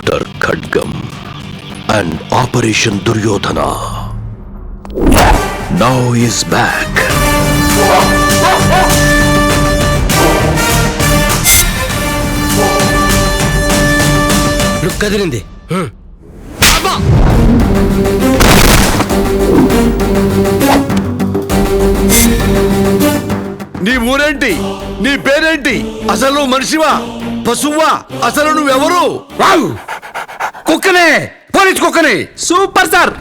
Dr. Khadgam and Operation Duryodhana now is back. కదిలింది. నీ ఊరేంటి? నీ పేరేంటి? అసలు నువ్వు మనిషివా పశువా? అసలు నువ్వెవరు? కుక్కనే, పోలీస్ కుక్కనే. Super sir.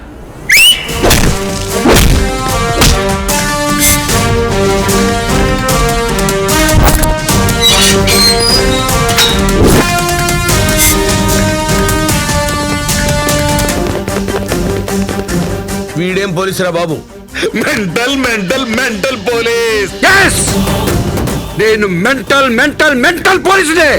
వీడేం పోలీసురా బాబు? Mental mental mental police. నేను మెంటల్ మెంటల్ మెంటల్ పోలీసునే.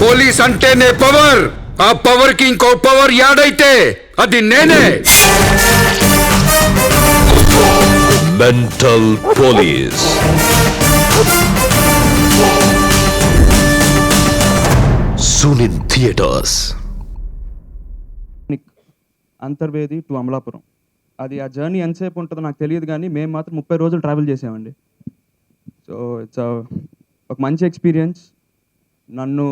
పోలీస్ అంటేనే పవర్. ఆ పవర్ కి ఇంకో పవర్ యాడ్ అయితే అది నేనే. Mental Police. Soon in theaters. Antarvedi to Amalapuram. అది ఆ జర్నీ ఎంతసేపు ఉంటుందో నాకు తెలియదు, కానీ మేము మాత్రం 30 రోజులు ట్రావెల్ చేసామండి. సో ఇట్స్ ఒక మంచి ఎక్స్పీరియన్స్. నన్ను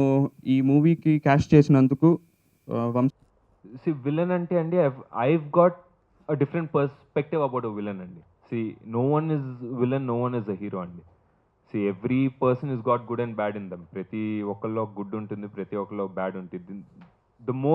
ఈ మూవీకి క్యాస్ట్ చేసినందుకు విలన్ అంటే అండి I've got a different perspective about a villain అండి. No one is villain, no one is a hero అండి. Every person has got good and bad in them. ప్రతి ఒక్కళ్ళలో గుడ్ ఉంటుంది, ప్రతి ఒక్కళ్ళలో బ్యాడ్ ఉంటుంది. The more